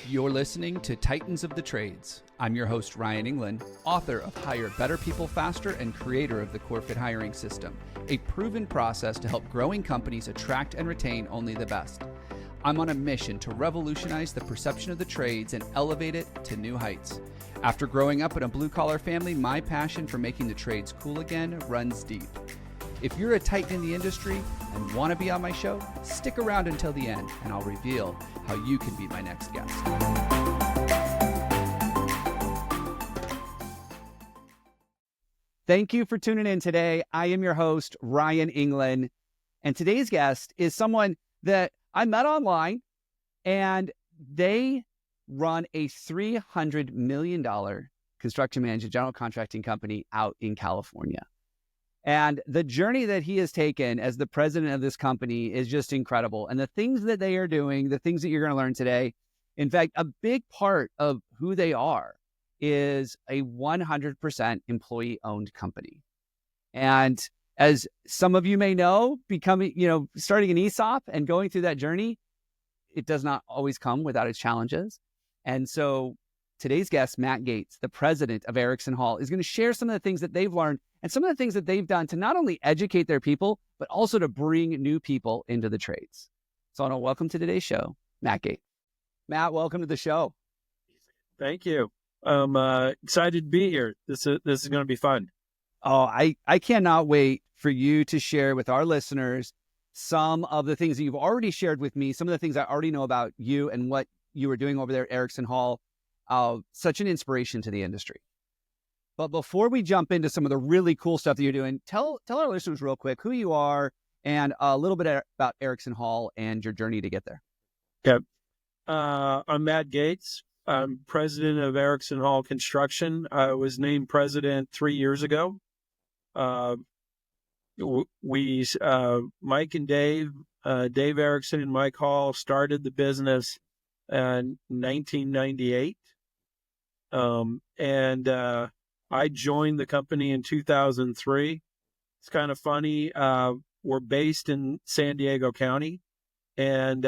You're listening to Titans of the Trades. I'm your host, Ryan England, author of Hire Better People Faster and creator of the CoreFit hiring system, a proven process to help growing companies attract and retain only the best. I'm on a mission to revolutionize the perception of the trades and elevate it to new heights. After growing up in a blue-collar family, my passion for making the trades cool again runs deep. If you're a Titan in the industry and want to be on my show, stick around until the end and I'll reveal how you can be my next guest. Thank you for tuning in today. I am your host, Ryan England, and today's guest is someone that I met online, and they run a $300 million construction management general contracting company out in California. And the journey that he has taken as the president of this company is just incredible. And the things that they are doing, the things that you're going to learn today, in fact, a big part of who they are is a 100% employee-owned company. And as some of you may know, starting an ESOP and going through that journey, it does not always come without its challenges. And so today's guest, Matt Gates, the president of Erickson-Hall, is going to share some of the things that they've learned and some of the things that they've done to not only educate their people, but also to bring new people into the trades. So I want to welcome to today's show, Matt Gates. Matt, welcome to the show. Thank you. I'm excited to be here. This is going to be fun. Oh, I cannot wait for you to share with our listeners some of the things that you've already shared with me, some of the things I already know about you and what you were doing over there at Erickson-Hall. Such an inspiration to the industry. But before we jump into some of the really cool stuff that you're doing, tell our listeners real quick who you are and a little bit about Erickson-Hall and your journey to get there. Okay. I'm Matt Gates. I'm president of Erickson-Hall Construction. I was named president 3 years ago. Mike and Dave Erickson and Mike Hall started the business in 1998. I joined the company in 2003. It's kind of funny. We're based in San Diego County, and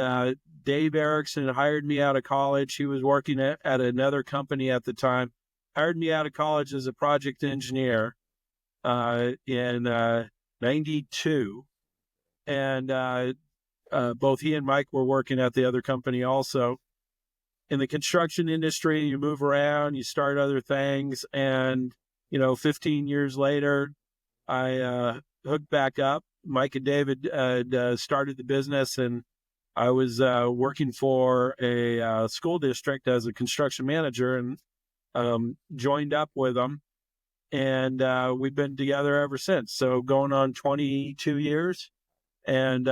Dave Erickson hired me out of college. He was working at another company at the time. Hired me out of college as a project engineer in 92. And both he and Mike were working at the other company also. In the construction industry, you move around, you start other things. And, 15 years later, I hooked back up. Mike and David started the business, and I was working for a school district as a construction manager and joined up with them. And we've been together ever since. So going on 22 years, and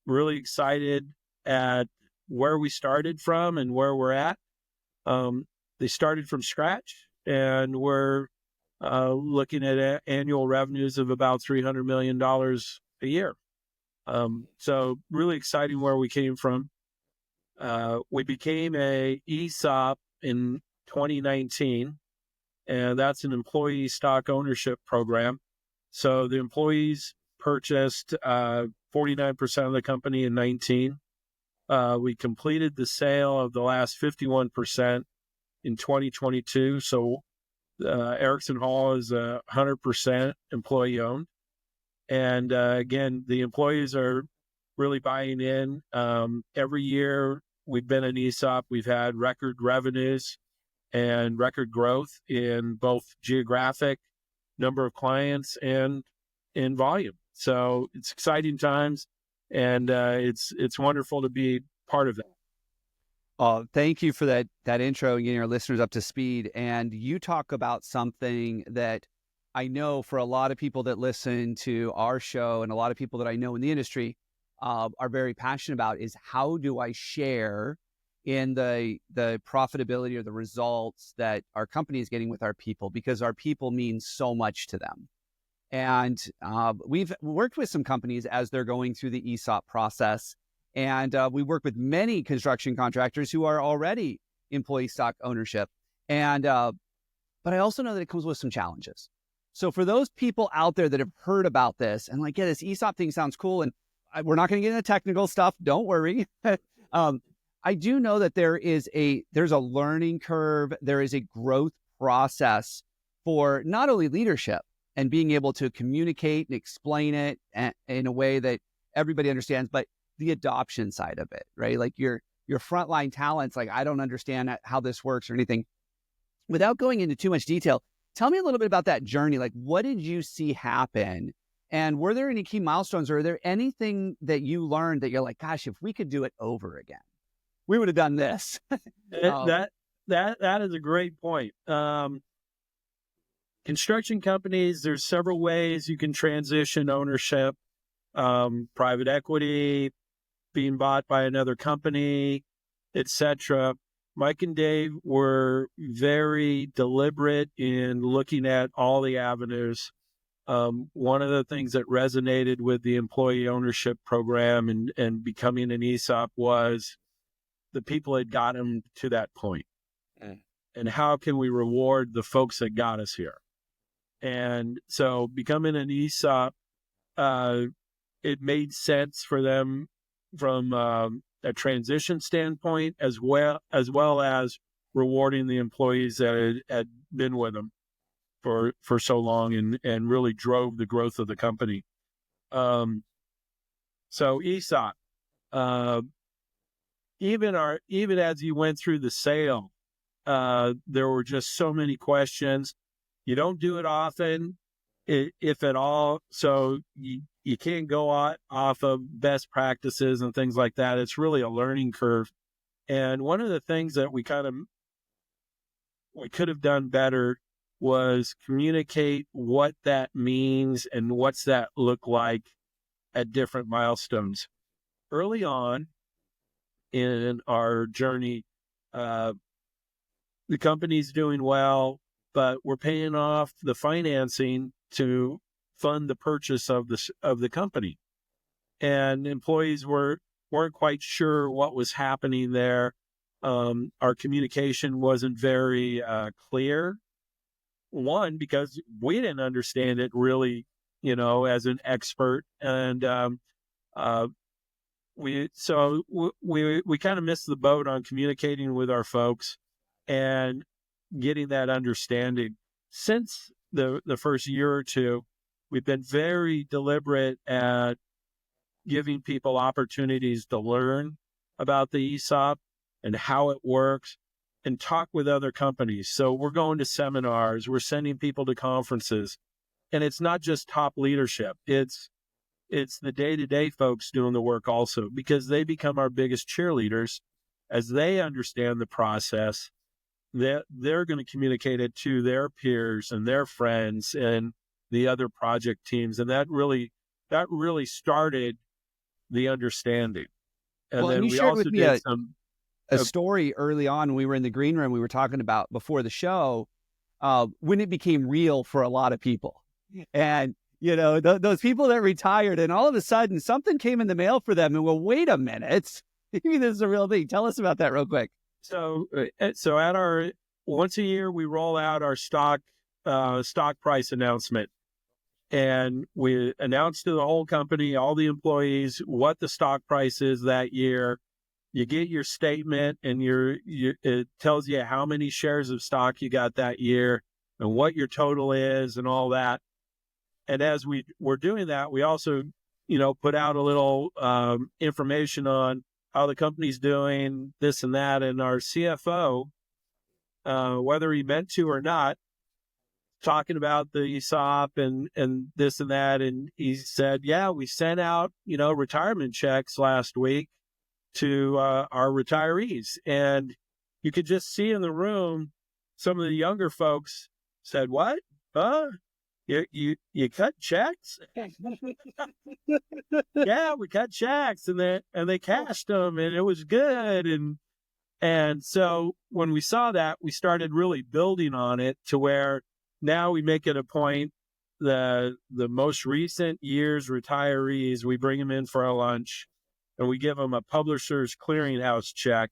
really excited at where we started from and where we're at. They started from scratch, and we're looking at annual revenues of about $300 million a year. So really exciting where we came from. We became a ESOP in 2019, and that's an employee stock ownership program. So the employees purchased 49% of the company in 19. We completed the sale of the last 51% in 2022. So Erickson-Hall is 100% employee owned. And again, the employees are really buying in. Every year we've been an ESOP, we've had record revenues and record growth in both geographic, number of clients, and in volume. So it's exciting times. And it's wonderful to be part of that. Oh, thank you for that intro, getting our listeners up to speed. And you talk about something that I know for a lot of people that listen to our show and a lot of people that I know in the industry are very passionate about is how do I share in the profitability or the results that our company is getting with our people, because our people mean so much to them. And we've worked with some companies as they're going through the ESOP process. And we work with many construction contractors who are already employee stock ownership. And but I also know that it comes with some challenges. So for those people out there that have heard about this and this ESOP thing sounds cool, and we're not going to get into technical stuff, don't worry. I do know that there's a learning curve, there is a growth process for not only leadership and being able to communicate and explain it in a way that everybody understands, but the adoption side of it, right? Like your frontline talents, like I don't understand how this works or anything. Without going into too much detail, tell me a little bit about that journey. Like, what did you see happen? And were there any key milestones, or are there anything that you learned that you're like, gosh, if we could do it over again, we would have done this? That is a great point. Construction companies, there's several ways you can transition ownership, private equity, being bought by another company, etc. Mike and Dave were very deliberate in looking at all the avenues. One of the things that resonated with the employee ownership program and becoming an ESOP was the people that got them to that point. And how can we reward the folks that got us here? And so becoming an ESOP, it made sense for them from a transition standpoint, as well as rewarding the employees that had been with them for so long and really drove the growth of the company. So ESOP, even as you went through the sale, there were just so many questions. You don't do it often, if at all. So you can't go off of best practices and things like that. It's really a learning curve. And one of the things that we could have done better was communicate what that means and what's that look like at different milestones. Early on in our journey, the company's doing well, but we're paying off the financing to fund the purchase of the company. And employees weren't quite sure what was happening there. Our communication wasn't very clear. One, because we didn't understand it really, as an expert. And we kind of missed the boat on communicating with our folks and getting that understanding. Since the first year or two, we've been very deliberate at giving people opportunities to learn about the ESOP and how it works and talk with other companies. So we're going to seminars, we're sending people to conferences, and it's not just top leadership. It's the day-to-day folks doing the work also, because they become our biggest cheerleaders as they understand the process. They're going to communicate it to their peers and their friends and the other project teams. And that really started the understanding. And then you we shared also with me did a story early on when we were in the green room. We were talking about before the show, when it became real for a lot of people. And, those people that retired, and all of a sudden something came in the mail for them. And well, wait a minute. Maybe this is a real thing. Tell us about that real quick. So at our once a year, we roll out our stock price announcement, and we announce to the whole company, all the employees, what the stock price is that year. You get your statement, and it tells you how many shares of stock you got that year and what your total is and all that. And as we're doing that, we also, put out a little information on how the company's doing, this and that. And our CFO, whether he meant to or not, talking about the ESOP and this and that. And he said, yeah, we sent out, retirement checks last week to our retirees. And you could just see in the room, some of the younger folks said, what? Huh? You cut checks? Yeah, we cut checks, and they cashed them, and it was good. And so when we saw that, we started really building on it to where now we make it a point, the most recent year's retirees, we bring them in for a lunch, and we give them a Publishers Clearinghouse check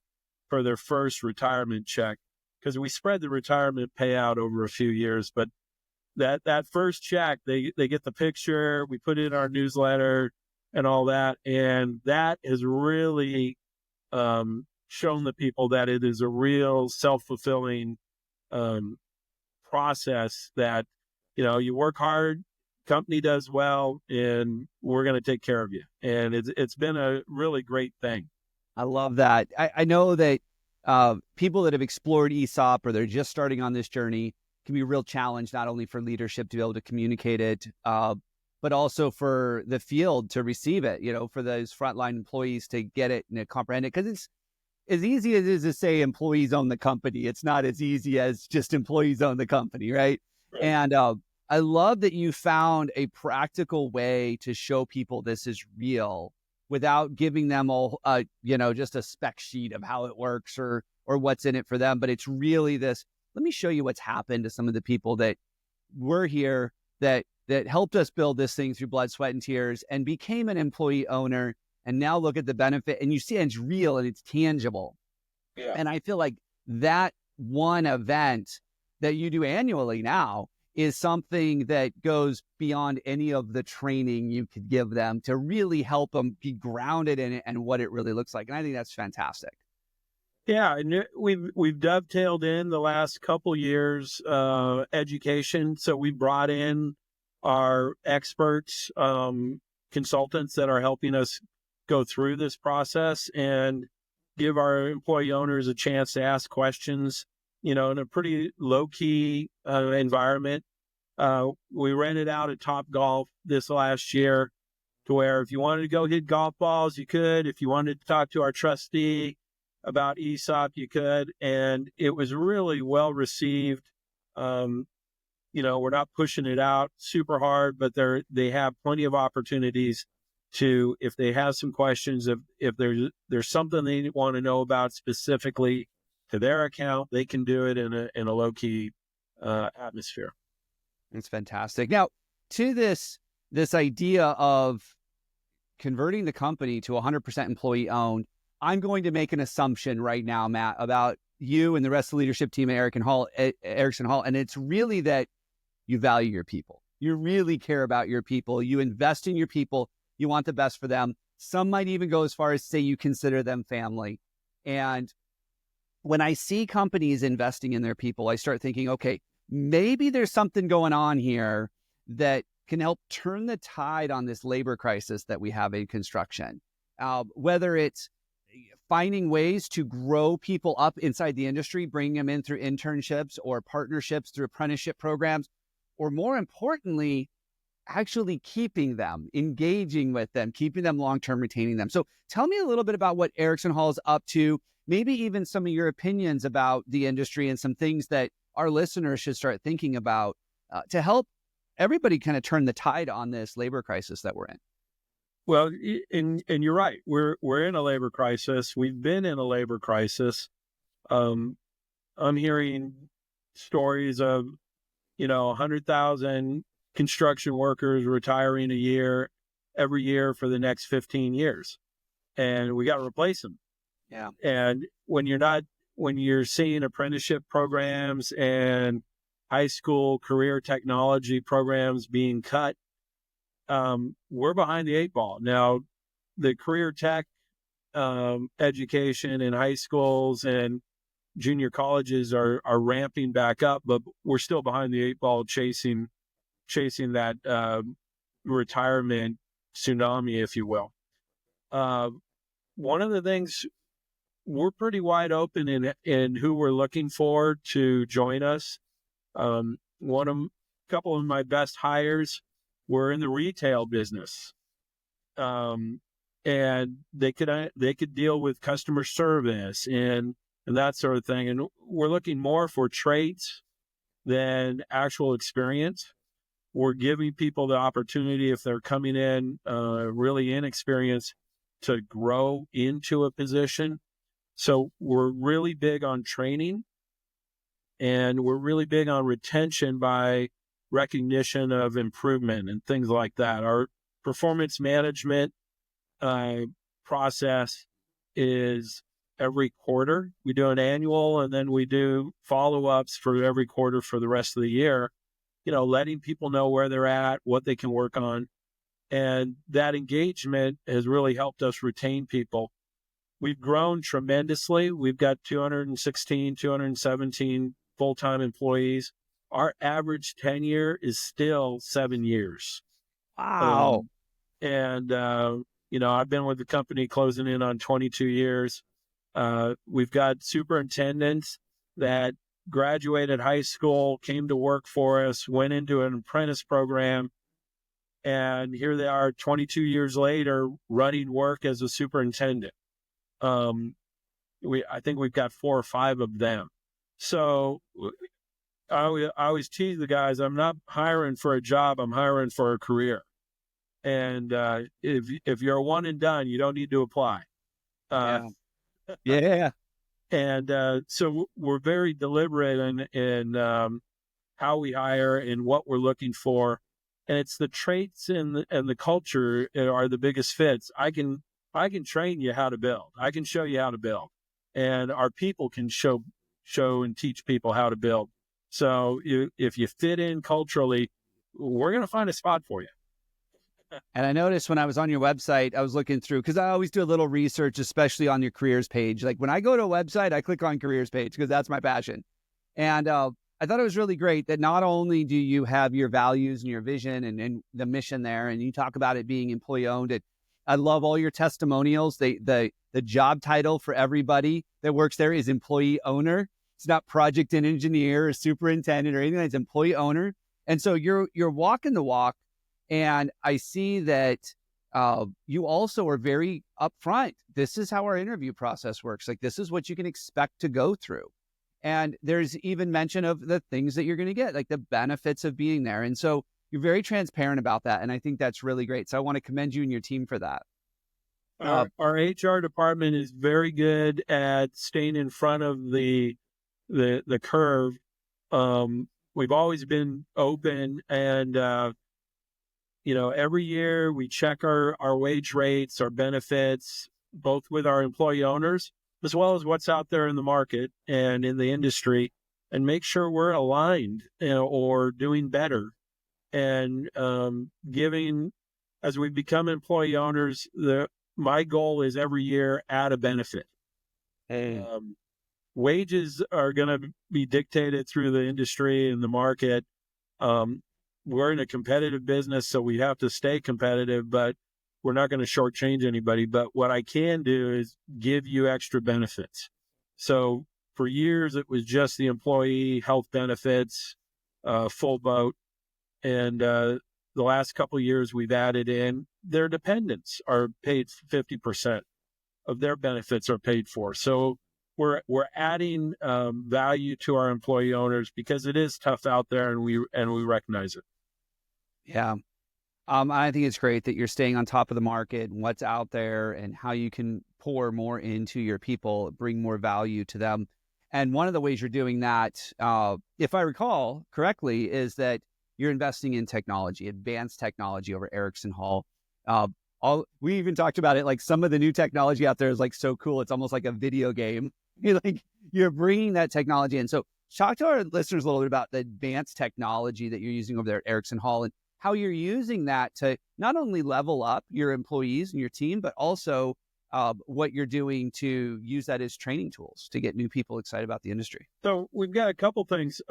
for their first retirement check, because we spread the retirement payout over a few years. But that first check, they get the picture, we put it in our newsletter and all that. And that has really shown the people that it is a real self-fulfilling process that, you work hard, company does well, and we're going to take care of you. And it's been a really great thing. I love that. I know that people that have explored ESOP or they're just starting on this journey can be a real challenge, not only for leadership to be able to communicate it, but also for the field to receive it, for those frontline employees to get it and to comprehend it. Because it's as easy as it is to say employees own the company. It's not as easy as just employees own the company, right? And I love that you found a practical way to show people this is real without giving them all, just a spec sheet of how it works or what's in it for them. But it's really this, let me show you what's happened to some of the people that were here that helped us build this thing through blood, sweat, and tears and became an employee owner. And now look at the benefit, and you see it's real and it's tangible. Yeah. And I feel like that one event that you do annually now is something that goes beyond any of the training you could give them to really help them be grounded in it and what it really looks like. And I think that's fantastic. Yeah, and we've dovetailed in the last couple years education. So we brought in our experts, consultants that are helping us go through this process and give our employee owners a chance to ask questions, in a pretty low-key environment. We rented out at Top Golf this last year to where if you wanted to go hit golf balls, you could. If you wanted to talk to our trustee about ESOP, you could. And it was really well received. We're not pushing it out super hard, but they have plenty of opportunities to, if they have some questions, if there's something they want to know about specifically to their account, they can do it in a low-key atmosphere. It's fantastic. Now, to this idea of converting the company to 100% employee owned, I'm going to make an assumption right now, Matt, about you and the rest of the leadership team at Erickson-Hall, and it's really that you value your people. You really care about your people. You invest in your people. You want the best for them. Some might even go as far as say you consider them family. And when I see companies investing in their people, I start thinking, okay, maybe there's something going on here that can help turn the tide on this labor crisis that we have in construction. Whether it's finding ways to grow people up inside the industry, bringing them in through internships or partnerships through apprenticeship programs, or more importantly, actually keeping them, engaging with them, keeping them long-term, retaining them. So tell me a little bit about what Erickson-Hall is up to, maybe even some of your opinions about the industry and some things that our listeners should start thinking about to help everybody kind of turn the tide on this labor crisis that we're in. Well, and you're right. We're in a labor crisis. We've been in a labor crisis. I'm hearing stories of, 100,000 construction workers retiring every year for the next 15 years. And we got to replace them. Yeah. And when you're seeing apprenticeship programs and high school career technology programs being cut, we're behind the 8 ball. Now, the career tech education in high schools and junior colleges are ramping back up, but we're still behind the 8 ball chasing that retirement tsunami, if you will. One of the things, we're pretty wide open in who we're looking for to join us. Couple of my best hires were in the retail business, and they could deal with customer service and that sort of thing. And we're looking more for traits than actual experience. We're giving people the opportunity, if they're coming in really inexperienced, to grow into a position. So we're really big on training, and we're really big on retention by recognition of improvement and things like that. Our performance management process is every quarter. We do an annual, and then we do follow-ups for every quarter for the rest of the year, letting people know where they're at, what they can work on. And that engagement has really helped us retain people. we've grown tremendously. We've got 216, 217 full-time employees. Our average tenure is still 7 years. Wow. And I've been with the company closing in on 22 years. We've got superintendents that graduated high school, came to work for us, went into an apprentice program, and here they are 22 years later running work as a superintendent. I think we've got 4 or 5 of them. So I always tease the guys, I'm not hiring for a job, I'm hiring for a career. And if you're a one and done, you don't need to apply. Yeah. And so we're very deliberate in how we hire and what we're looking for. And it's the traits and the culture are the biggest fits. I can train you how to build. I can show you how to build. And our people can show and teach people how to build. So if you fit in culturally, we're going to find a spot for you. And I noticed when I was on your website, I was looking through, because I always do a little research, especially on your careers page. Like when I go to a website, I click on careers page because that's my passion. And I thought it was really great that not only do you have your values and your vision and the mission there, and you talk about it being employee owned. And I love all your testimonials. The job title for everybody that works there is employee owner. It's not project and engineer or superintendent or anything. It's employee owner. And so you're walking the walk. And I see that you also are very upfront. This is how our interview process works. Like, this is what you can expect to go through. And there's even mention of the things that you're going to get, like the benefits of being there. And so you're very transparent about that. And I think that's really great. So I want to commend you and your team for that. Our HR department is very good at staying in front of the curve. We've always been open, and every year we check our wage rates, our benefits, both with our employee owners, as well as what's out there in the market and in the industry, and make sure we're aligned or doing better. And giving, as we become employee owners, my goal is every year add a benefit. Wages are going to be dictated through the industry and the market. We're in a competitive business, so we have to stay competitive, but we're not going to shortchange anybody. But what I can do is give you extra benefits. So for years, it was just the employee health benefits, full boat. And the last couple of years, we've added in their dependents are paid 50% of their benefits are paid for. So we're adding value to our employee owners because it is tough out there, and we recognize it. Yeah. I think it's great that you're staying on top of the market and what's out there and how you can pour more into your people, bring more value to them. And one of the ways you're doing that, if I recall correctly, is that you're investing in technology, advanced technology over Erickson-Hall. We even talked about it, like some of the new technology out there is like so cool. It's almost like a video game. You're bringing that technology in. So talk to our listeners a little bit about the advanced technology that you're using over there at Erickson-Hall and how you're using that to not only level up your employees and your team, but also what you're doing to use that as training tools to get new people excited about the industry. So we've got a couple things.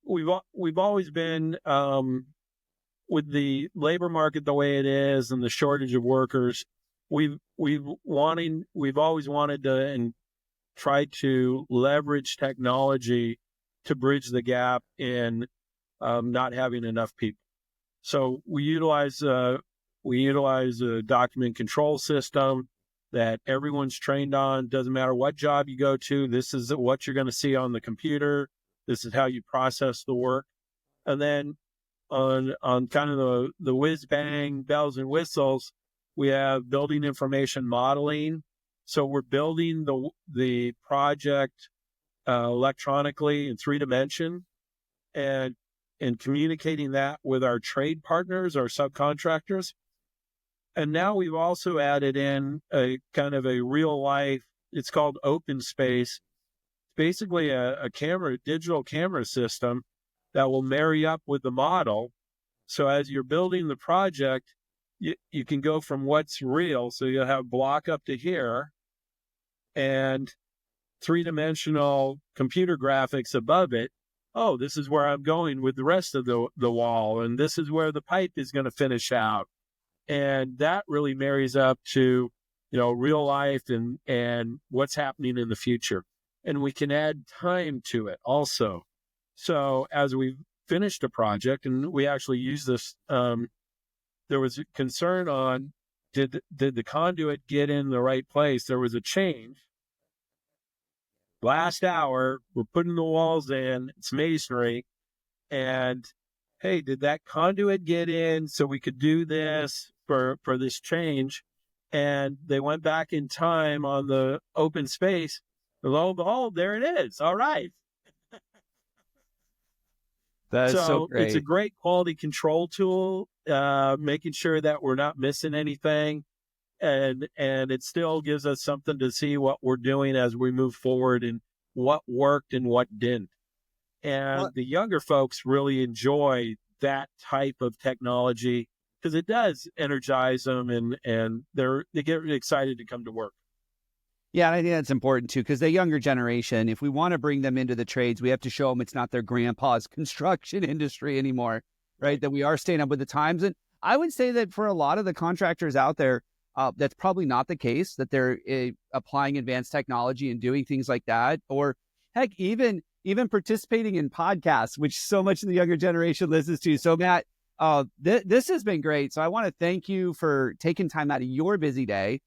We've always been with the labor market the way it is and the shortage of workers. We've always wanted to and tried to leverage technology to bridge the gap in not having enough people. So we utilize a document control system that everyone's trained on. Doesn't matter what job you go to. This is what you're going to see on the computer. This is how you process the work. And then on kind of the whiz bang bells and whistles, we have building information modeling. So we're building the project electronically in 3 dimension and communicating that with our trade partners, our subcontractors. And now we've also added in a kind of a real life, it's called open space. Basically a digital camera system that will marry up with the model. So as you're building the project, you can go from what's real. So you'll have block up to here. and three-dimensional computer graphics above it. Oh, this is where I'm going with the rest of the wall, and this is where the pipe is going to finish out. And that really marries up to, real life and what's happening in the future. And we can add time to it also. So as we finished a project, and we actually used this, there was a concern on, did the conduit get in the right place? There was a change. Last hour, we're putting the walls in, it's masonry, and hey, did that conduit get in so we could do this for this change? And they went back in time on the open space. Lo and behold, there it is. All right. That is so great. It's a great quality control tool, making sure that we're not missing anything. And it still gives us something to see what we're doing as we move forward and what worked and what didn't. And the younger folks really enjoy that type of technology because it does energize them and they get really excited to come to work. Yeah, and I think that's important too, because the younger generation, if we want to bring them into the trades, we have to show them it's not their grandpa's construction industry anymore, right? That we are staying up with the times. And I would say that for a lot of the contractors out there, that's probably not the case, that they're applying advanced technology and doing things like that. Or heck, even participating in podcasts, which so much of the younger generation listens to. So Matt, this has been great. So I want to thank you for taking time out of your busy day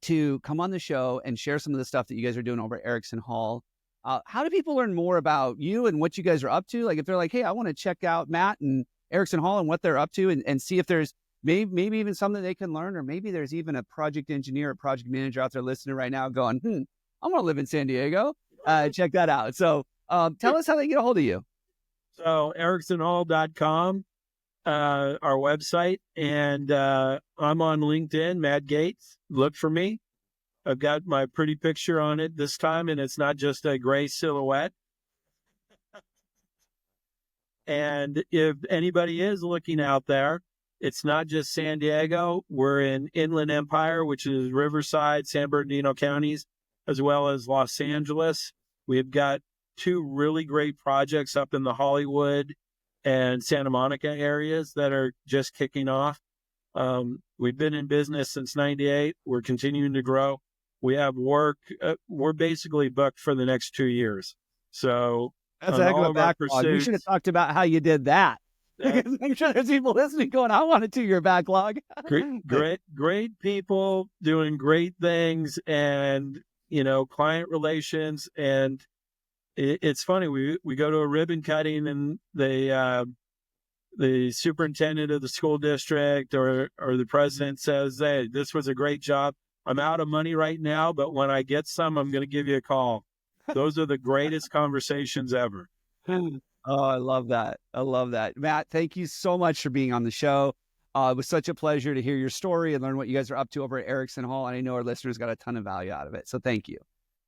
to come on the show and share some of the stuff that you guys are doing over at Erickson-Hall. How do people learn more about you and what you guys are up to? Like if they're like, hey, I want to check out Matt and Erickson-Hall and what they're up to and see if there's maybe even something they can learn, or maybe there's even a project engineer or project manager out there listening right now going, I want to live in San Diego. Check that out. So tell us how they get a hold of you. So Erickson-Hall.com, our website, and I'm on LinkedIn, Matt Gates. Look for me. I've got my pretty picture on it this time, and it's not just a gray silhouette. And if anybody is looking out there, it's not just San Diego. We're in Inland Empire, which is Riverside, San Bernardino counties, as well as Los Angeles. We've got 2 really great projects up in the Hollywood and Santa Monica areas that are just kicking off. We've been in business since '98. We're continuing to grow. We have work. We're basically booked for the next 2 years. So that's a heck of a backlog. You should have talked about how you did that. I'm sure there's people listening going, I want a 2-year backlog. great people doing great things, and client relations. And it's funny, we go to a ribbon cutting, and the superintendent of the school district or the president says, hey, this was a great job. I'm out of money right now, but when I get some, I'm going to give you a call. Those are the greatest conversations ever. Oh, I love that. I love that. Matt, thank you so much for being on the show. It was such a pleasure to hear your story and learn what you guys are up to over at Erickson-Hall. And I know our listeners got a ton of value out of it. So thank you.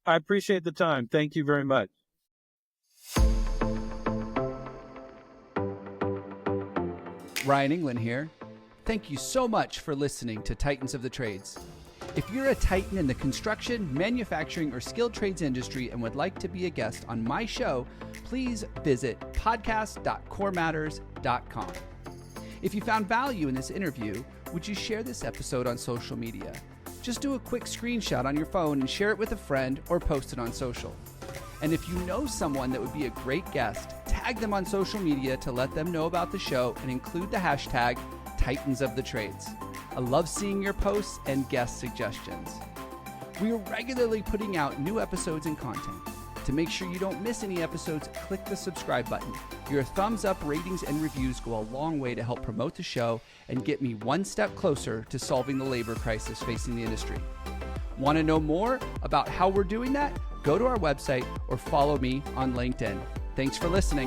I appreciate the time. Thank you very much. Ryan England here. Thank you so much for listening to Titans of the Trades. If you're a titan in the construction, manufacturing, or skilled trades industry and would like to be a guest on my show, please visit podcast.corematters.com. If you found value in this interview, would you share this episode on social media? Just do a quick screenshot on your phone and share it with a friend or post it on social. And if you know someone that would be a great guest, tag them on social media to let them know about the show and include the hashtag Titans of the Trades. I love seeing your posts and guest suggestions. We are regularly putting out new episodes and content. To make sure you don't miss any episodes, click the subscribe button. Your thumbs up, ratings, and reviews go a long way to help promote the show and get me one step closer to solving the labor crisis facing the industry. Want to know more about how we're doing that? Go to our website or follow me on LinkedIn. Thanks for listening.